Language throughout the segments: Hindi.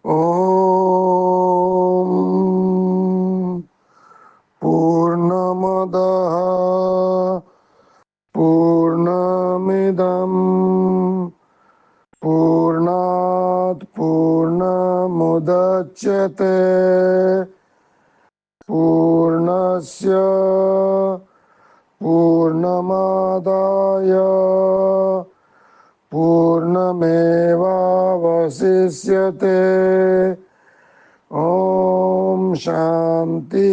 ॐ पूर्णमदः पूर्णमिदं पूर्णात् पूर्णमुदच्यते पूर्णस्य पूर्णमादाय पूर्णमेवावशिष्यते। ओम शांति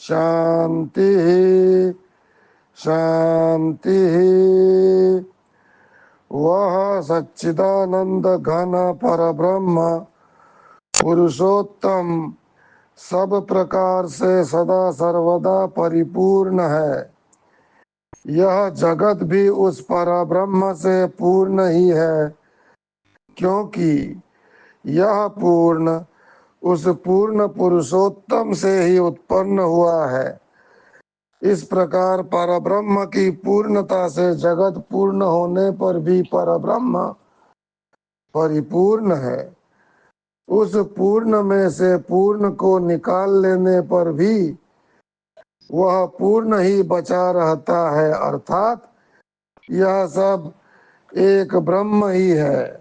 शांति शांति। वह सच्चिदानंद घन परब्रह्म पुरुषोत्तम सब प्रकार से सदा सर्वदा परिपूर्ण है। यह जगत भी उस परब्रह्म से पूर्ण ही है, क्योंकि यह पूर्ण उस पूर्ण पुरुषोत्तम से ही उत्पन्न हुआ है। इस प्रकार परब्रह्म की पूर्णता से जगत पूर्ण होने पर भी परब्रह्म परिपूर्ण है। उस पूर्ण में से पूर्ण को निकाल लेने पर भी वह पूर्ण ही बचा रहता है, अर्थात यह सब एक ब्रह्म ही है।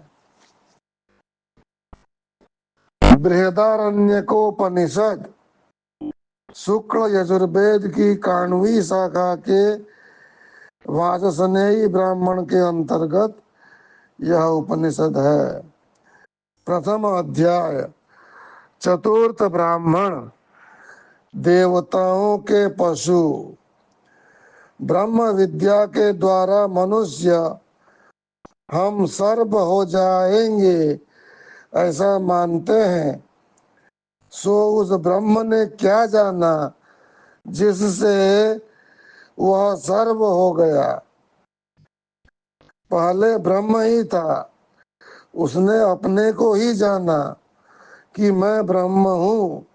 बृहदारण्यकोपनिषद शुक्ल यजुर्वेद की 91वीं शाखा के वाजसनेयी ब्राह्मण के अंतर्गत यह उपनिषद है। प्रथम अध्याय चतुर्थ ब्राह्मण देवताओं के पशु। ब्रह्म विद्या के द्वारा मनुष्य हम सर्व हो जाएंगे ऐसा मानते हैं, सो उस ब्रह्म ने क्या जाना जिससे वह सर्व हो गया। पहले ब्रह्म ही था, उसने अपने को ही जाना कि मैं ब्रह्म हूँ,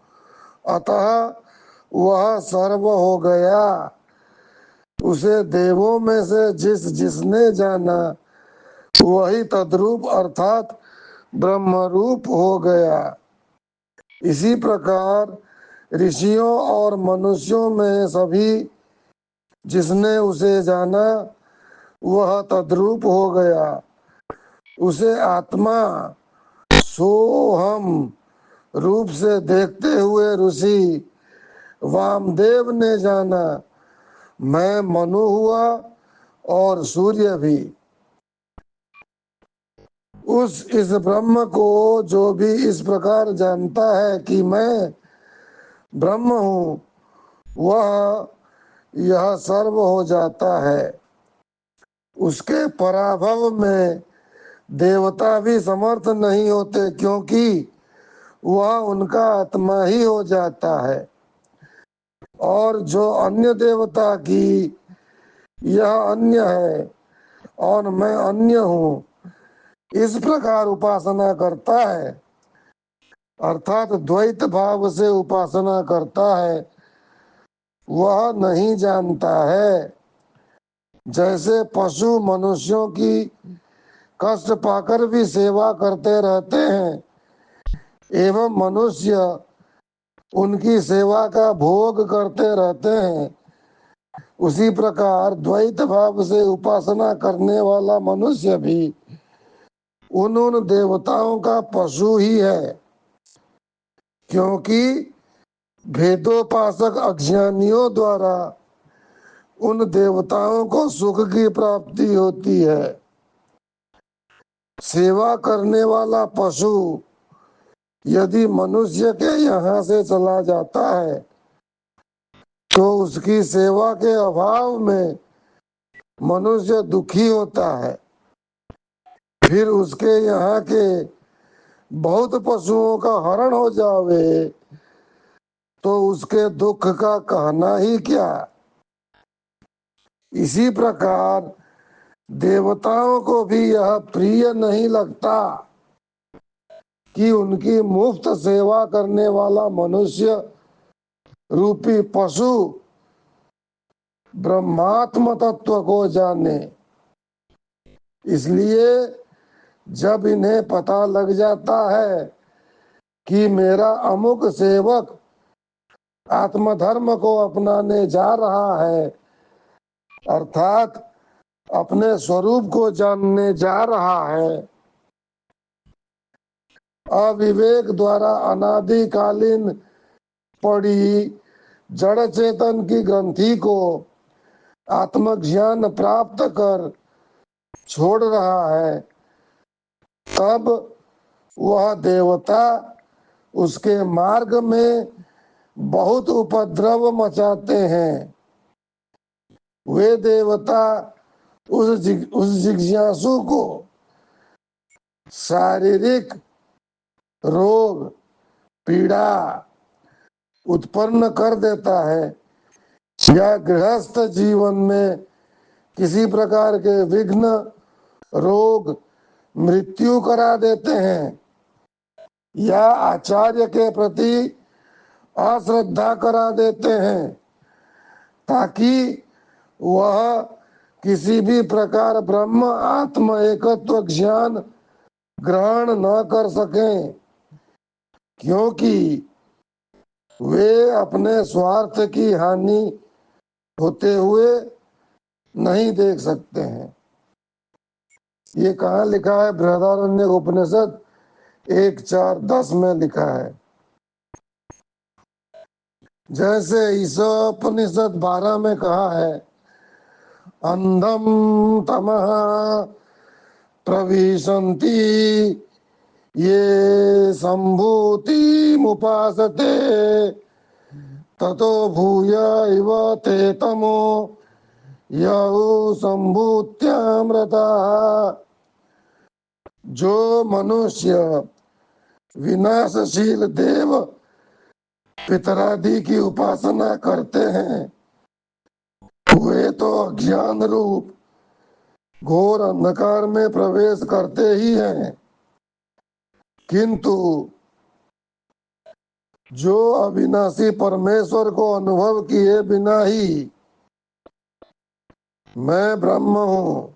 अतः वह सर्व हो गया। उसे देवों में से जिसने जाना वही तद्रूप अर्थात ब्रह्मरूप हो गया। इसी प्रकार ऋषियों और मनुष्यों में सभी जिसने उसे जाना वह तद्रूप हो गया। उसे आत्मा सोहम रूप से देखते हुए ऋषि वामदेव ने जाना, मैं मनु हुआ और सूर्य भी। इस ब्रह्म को जो भी इस प्रकार जानता है कि मैं ब्रह्म हूँ, वह यह सर्व हो जाता है। उसके पराभव में देवता भी समर्थ नहीं होते, क्योंकि वह उनका आत्मा ही हो जाता है। और जो अन्य देवता की यह अन्य है और मैं अन्य हूँ इस प्रकार उपासना करता है, अर्थात द्वैत भाव से उपासना करता है, वह नहीं जानता है। जैसे पशु मनुष्यों की कष्ट पाकर भी सेवा करते रहते हैं एवं मनुष्य उनकी सेवा का भोग करते रहते हैं, उसी प्रकार द्वैत भाव से उपासना करने वाला मनुष्य भी उन देवताओं का पशु ही है। क्योंकि भेदोपासक अज्ञानियों द्वारा उन देवताओं को सुख की प्राप्ति होती है। सेवा करने वाला पशु यदि मनुष्य के यहाँ से चला जाता है तो उसकी सेवा के अभाव में मनुष्य दुखी होता है। फिर उसके यहाँ के बहुत पशुओं का हरण हो जावे तो उसके दुख का कहना ही क्या। इसी प्रकार देवताओं को भी यह प्रिय नहीं लगता कि उनकी मुफ्त सेवा करने वाला मनुष्य रूपी पशु ब्रह्मात्म तत्व को जाने। इसलिए जब इन्हें पता लग जाता है कि मेरा अमुक सेवक आत्मधर्म को अपनाने जा रहा है, अर्थात अपने स्वरूप को जानने जा रहा है, अविवेक द्वारा अनादिकालीन पड़ी जड़ चेतन की ग्रंथि को आत्मज्ञान प्राप्त कर छोड़ रहा है, तब वह देवता उसके मार्ग में बहुत उपद्रव मचाते हैं। वे देवता उस जिज्ञासु को शारीरिक रोग पीड़ा उत्पन्न कर देता है या गृहस्थ जीवन में किसी प्रकार के विघ्न रोग मृत्यु करा देते हैं या आचार्य के प्रति अश्रद्धा करा देते हैं, ताकि वह किसी भी प्रकार ब्रह्म आत्म एकत्व ज्ञान ग्रहण न कर सकें, क्योंकि वे अपने स्वार्थ की हानि होते हुए नहीं देख सकते हैं। ये कहाँ लिखा है? बृहदारण्यक उपनिषद 1.4.10 में लिखा है। जैसे ईशोपनिषद 12 में कहा है, अंधम तमः प्रविशन्ति ये संभूति मुपासते ततो भूय इव ते तमो यौ संभूत्यामृता। जो मनुष्य विनाशशील देव पितरादि की उपासना करते हैं, वे तो अज्ञान रूप घोर अंधकार में प्रवेश करते ही हैं, किंतु जो अविनाशी परमेश्वर को अनुभव किए बिना ही मैं ब्रह्म हूँ,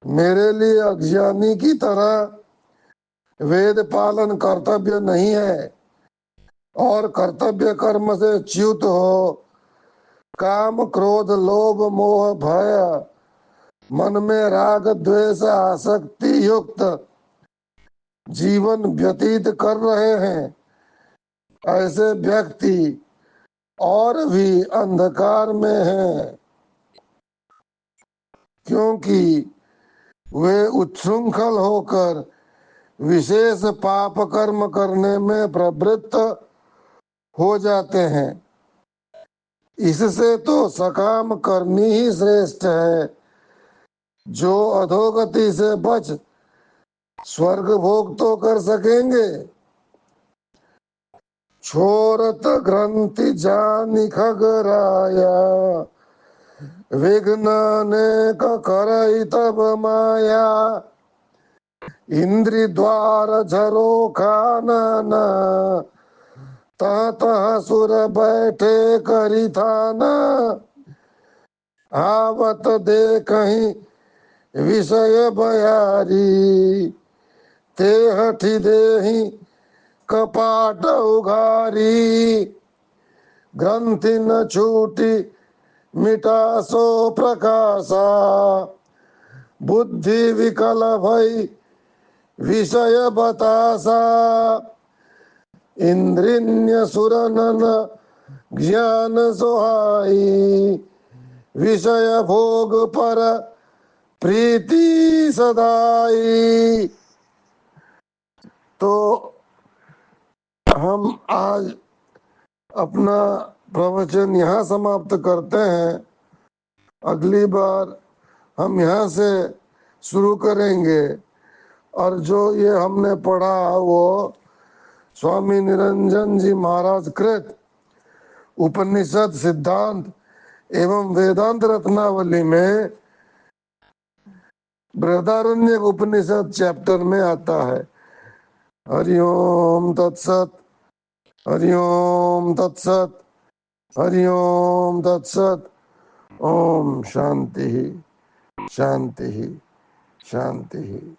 मेरे लिए अज्ञानी की तरह वेद पालन कर्तव्य नहीं है और कर्तव्य कर्म से च्युत हो काम क्रोध लोभ मोह भय मन में राग द्वेष आसक्ति युक्त जीवन व्यतीत कर रहे हैं, ऐसे व्यक्ति और भी अंधकार में हैं, क्योंकि वे उच्छृंखल होकर विशेष पाप कर्म करने में प्रवृत्त हो जाते हैं। इससे तो सकाम करनी ही श्रेष्ठ है, जो अधोगति से बच स्वर्ग भोग तो कर सकेंगे। छोरत ग्रंथि जानि खगराया विघ्न अनेक करई तब माया इंद्रि द्वार झरो खाना तह तह सुर बैठे करी थाना आवत दे कहीं विषय बयारी ते हठी देही कपाट उघारी ग्रंथि न छूटी मिटा सो प्रकाशा बुद्धि विकल भई विषय बतासा इंद्रिय सुरनन ज्ञान सोहाई विषय भोग पर प्रीति सदाई। तो हम आज अपना प्रवचन यहाँ समाप्त करते हैं। अगली बार हम यहाँ से शुरू करेंगे और जो ये हमने पढ़ा वो स्वामी निरंजन जी महाराज कृत उपनिषद सिद्धांत एवं वेदांत रत्नावली में बृहदारण्यक उपनिषद चैप्टर में आता है। हरिओम तत्सत, हरिओम तत्सत, हरिओम तत्सत। ओम शांति शांति शांति।